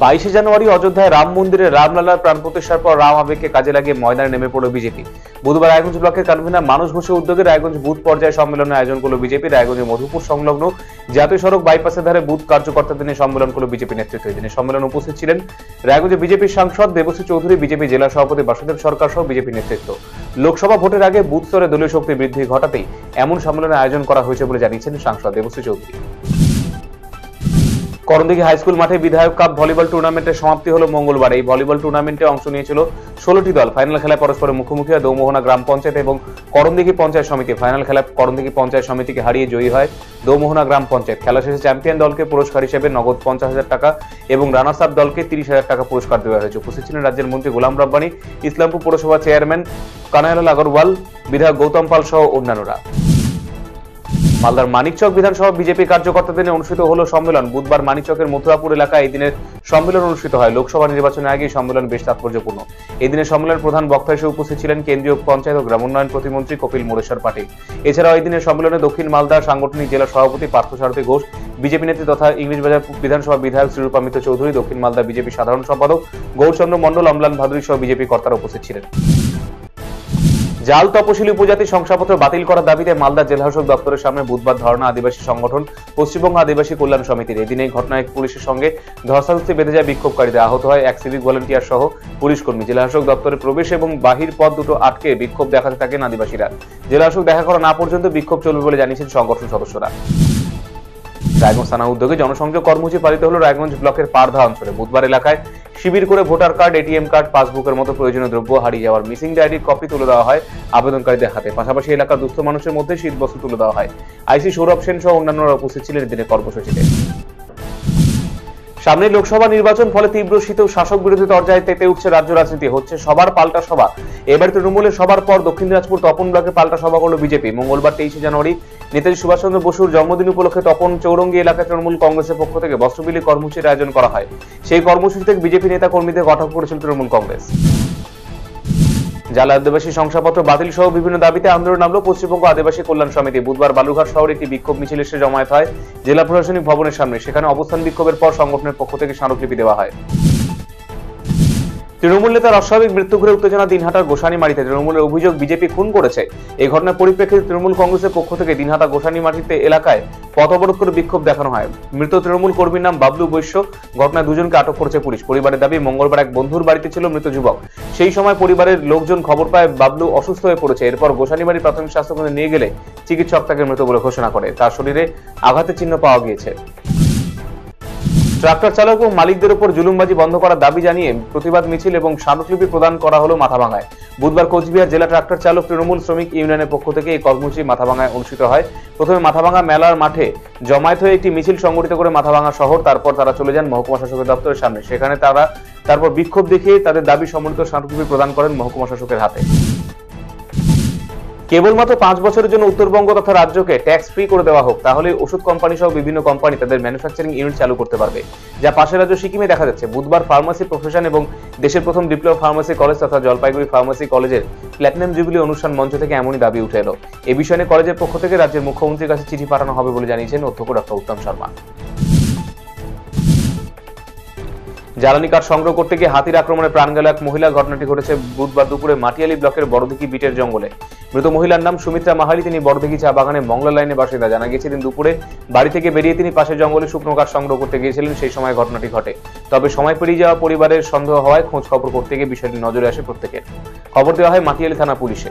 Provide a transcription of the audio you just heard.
22শে জানুয়ারি অযোধ্যায় রাম মন্দিরে রামলালার প্রাণ প্রতিষ্ঠার পর রাম আবেগকে কাজে লাগিয়ে ময়দানে নেমে পড়ল বিজেপি। বুধবার রায়গঞ্জ ব্লকের কনভেনর মানুষ ঘোষের উদ্যোগে রায়গঞ্জ বুথ পর্যায়ে সম্মেলনের আয়োজন করল বিজেপি। রায়গঞ্জের মধুপুর সংলগ্ন জাতীয় সড়ক বাইপাসের ধারে বুথ কার্যকর্তাদের নিয়ে সম্মেলন করল বিজেপি নেতৃত্ব। এদিনে সম্মেলনে উপস্থিত ছিলেন রায়গঞ্জের বিজেপির সাংসদ দেবশ্রী চৌধুরী, বিজেপি জেলা সভাপতি বাসুদেব সরকার সহ বিজেপি নেতৃত্ব। লোকসভা ভোটের আগে বুথ স্তরে দলীয় শক্তি বৃদ্ধি ঘটাতেই এমন সম্মেলনের আয়োজন করা হয়েছে বলে জানিয়েছেন সাংসদ দেবশ্রী চৌধুরী। করণদিঘি হাইস্কুল মাঠে বিধায়ক কাপ ভলিবল টুর্নামেন্টের সমাপ্তি হলো মঙ্গলবার। এই ভলিবল টুর্নামেন্টে অংশ নিয়েছিল 16টি দল। ফাইনাল খেলায় পরস্পরের মুখোমুখি হয় দৌমোহনা গ্রাম পঞ্চায়েত এবং করণদিঘি পঞ্চায়েত সমিতি। ফাইনাল খেলায় করণদিঘি পঞ্চায়েত সমিতিকে হারিয়ে জয়ী হয় দৌমোহনা গ্রাম পঞ্চায়েত। খেলা শেষে চ্যাম্পিয়ন দলকে পুরস্কার হিসেবে নগদ 50,000 টাকা এবং রানার্স আপ দলকে 30,000 টাকা পুরস্কার দেওয়া হয়েছে। উপস্থিত ছিলেন রাজ্যের মন্ত্রী গোলাম রব্বানী, ইসলামপুর পৌরসভা চেয়ারম্যান কানাইলাল আগরওয়াল, বিধায়ক গৌতম পাল সহ অন্যান্যরা। মালদার মানিকচক বিধানসভা বিজেপি কার্যকর্তাদের নিয়ে অনুষ্ঠিত হলো সম্মেলন। বুধবার মানিকচকের মথুরাপুর এলাকায় এই দিনের সম্মেলন অনুষ্ঠিত হয়। লোকসভা নির্বাচনের আগে সম্মেলন বেশ তাৎপর্যপূর্ণ। এই দিনের সম্মেলনের প্রধান বক্তা হিসেবে উপস্থিত ছিলেন কেন্দ্রীয় পঞ্চায়েত ও গ্রামোন্নয়ন প্রতিমন্ত্রী কপিল মোরেশ্বর পাটিল। এছাড়াও এই দিনের সম্মেলনে দক্ষিণ মালদা সাংগঠনিক জেলা সভাপতি পার্থসারথী ঘোষ, বিজেপি নেত্রী তথা ইংলিশবাজার বিধানসভা বিধায়ক শ্রীরূপা মিত্র চৌধুরী, দক্ষিণ মালদা বিজেপি সাধারণ সম্পাদক গৌরচন্দ্র মণ্ডল, অম্লান ভাদুরী সহ বিজেপি কর্তারা উপস্থিত ছিলেন। জাল তপশিলি উপজাতি শংসাপত্র বাতিল করার দাবিতে মালদা জেলাশাসক দপ্তরের সামনে বুধবার ধর্ণা আদিবাসী সংগঠন পশ্চিমবঙ্গ আদিবাসী কল্যাণ সমিতির। এদিন এই ঘটনায় পুলিশের সঙ্গে ধস্তাধস্তি বেঁধে যায় বিক্ষোভকারীদের। আহত হয় এক সিভিক ভলান্টিয়ার সহ পুলিশ কর্মী। জেলাশাসক দপ্তরে প্রবেশ এবং বাহির পথ দুটো আটকে বিক্ষোভ দেখাতে থাকেন আদিবাসীরা। জেলাশাসক দেখা করা না পর্যন্ত বিক্ষোভ চলবে বলে জানিয়েছেন সংগঠন সদস্যরা। রায়গঞ্জ থানা উদ্যোগে জনসংযোগ কর্মসূচি পালিত হল রায়গঞ্জ ব্লকের পারধা অঞ্চলে। বুধবার এলাকায় শিবির করে ভোটার কার্ড, এটিএম কার্ড, পাসবুকের মতো প্রয়োজনীয় দ্রব্য, হারিয়ে যাওয়ার মিসিং ডায়েরির কপি তুলে দেওয়া হয় আবেদনকারীদের হাতে। পাশাপাশি এলাকার দুস্থ মানুষের মধ্যে শীতবস্ত্র তুলে দেওয়া হয়। আইসি সৌরভ সেন সহ অন্যান্যরা উপস্থিত ছিলেন দিনের কর্মসূচিতে। সামনে লোকসভা নির্বাচন, ফলে তীব্র শীতেও শাসক বিরোধী তরজায় তেতে উঠছে রাজ্য রাজনীতি। হচ্ছে সবার পাল্টা সভা। এবার তৃণমূলের সবার পর দক্ষিণ দিনাজপুর তপন ব্লকে পাল্টা সভা করল বিজেপি। মঙ্গলবার 23শে জানুয়ারি নেতাজি সুভাষচন্দ্র বসুর জন্মদিন উপলক্ষে তপন চৌরঙ্গি এলাকায় তৃণমূল কংগ্রেসের পক্ষ থেকে বস্ত্রবিলি কর্মসূচির আয়োজন করা হয়। সেই কর্মসূচি থেকে বিজেপি নেতা কর্মীদের কটাক্ষ করেছিল তৃণমূল কংগ্রেস। জাল আদিবাসী শংসাপত্র বাতিল সহ বিভিন্ন দাবিতে আন্দোলন নামল পশ্চিমবঙ্গ আদিবাসী কল্যাণ সমিতি। বুধবার বালুঘাট শহরে একটি বিক্ষোভ মিছিল এসে জমায়েত হয় জেলা প্রশাসনিক ভবনের সামনে। সেখানে অবস্থান বিক্ষোভের পর সংগঠনের পক্ষ থেকে স্মারকলিপি দেওয়া হয়। তৃণমূল নেতার অস্বাভাবিক মৃত্যু ঘিরে উত্তেজনা দিনহাটার গোসানিমাটিতে। তৃণমূলের অভিযোগ বিজেপি খুন করেছে। এই ঘটনার পরিপ্রেক্ষিতে তৃণমূল কংগ্রেসের পক্ষ থেকে দিনহাটা গোসানিমাটিতে এলাকায় পথ অবরোধ করে বিক্ষোভ দেখানো হয়। মৃত তৃণমূল কর্মীর নাম বাবলু বৈশ্য। ঘটনায় দুজনকে আটক করেছে পুলিশ। পরিবারের দাবি, মঙ্গলবার এক বন্ধুর বাড়িতে ছিল মৃত যুবক। সেই সময় পরিবারের লোকজন খবর পায় বাবলু অসুস্থ হয়ে পড়েছে। এরপর গোসানিমাটি প্রাথমিক স্বাস্থ্যকেন্দ্রে নিয়ে গেলে চিকিৎসক তাকে মৃত বলে ঘোষণা করে। তার শরীরে আঘাতের চিহ্ন পাওয়া গিয়েছে। ট্রাক্টর চালক ও মালিকদের উপর জুলুমবাজি বন্ধ করার দাবি জানিয়ে প্রতিবাদ মিছিল এবং স্মারকলিপি প্রদান করা হলো মাথাভাঙ্গায়। বুধবার কোচবিহার জেলা ট্রাক্টর চালক তৃণমূল শ্রমিক ইউনিয়নের পক্ষ থেকে এই কর্মসূচি মাথাভাঙ্গায় অনুষ্ঠিত হয়। প্রথমে মাথাভাঙ্গা মেলার মাঠে জমায়েত হয়ে একটি মিছিল সংগঠিত করে মাথাভাঙ্গা শহর। তারপর তারা চলে যান মহকুমা শাসকের দপ্তরের সামনে। সেখানে তারা তারপর বিক্ষোভ দেখিয়ে তাদের দাবি সম্বলিত স্মারকলিপি প্রদান করেন মহকুমা শাসকের হাতে। কেবলমাত্র 5 বছরের জন্য উত্তরবঙ্গ তথা রাজ্যকে ট্যাক্স ফ্রি করে দেওয়া হোক, তাহলে ওষুধ কোম্পানি সহ বিভিন্ন কোম্পানি তাদের ম্যানুফ্যাকচারিং ইউনিট চালু করতে পারবে, যা পাশের রাজ্য সিকিমে দেখা যাচ্ছে। বুধবার ফার্মাসি প্রফেশন এবং দেশের প্রথম ডিপ্লোমা ফার্মাসি কলেজ তথা জলপাইগুড়ি ফার্মাসি কলেজের প্ল্যাটিনাম জুবিলি অনুষ্ঠান মঞ্চ থেকে এমনই দাবি উঠে এলো। এ বিষয়ে নিয়ে কলেজের পক্ষ থেকে রাজ্যের মুখ্যমন্ত্রীর কাছে চিঠি পাঠানো হবে বলে জানিয়েছেন অধ্যক্ষ ডক্টর উত্তম শর্মা। জ্বালানি কাঠ সংগ্রহ করতে গিয়ে হাতির আক্রমণে প্রাণ গেল এক মহিলা। ঘটনাটি ঘটেছে বুধবার দুপুরে মাটিয়ালি ব্লকের বড়দিঘি বিটের জঙ্গলে। মৃত মহিলার নাম সুমিত্রা মাহালি। তিনি বড়দিঘি চা বাগানে মংলা লাইনে বাসিন্দা। জানা গিয়েছে দিন দুপুরে বাড়ি থেকে বেরিয়ে তিনি পাশের জঙ্গলে শুকনো কাঠ সংগ্রহ করতে গিয়েছিলেন। সেই সময় ঘটনাটি ঘটে। তবে সময় পেরিয়ে যাওয়া পরিবারের সন্দেহ হওয়ায় খোঁজ খবর করতে গিয়ে বিষয়টি নজরে আসে প্রত্যেকের। খবর দেওয়া হয় মাটিয়ালি থানা পুলিশে।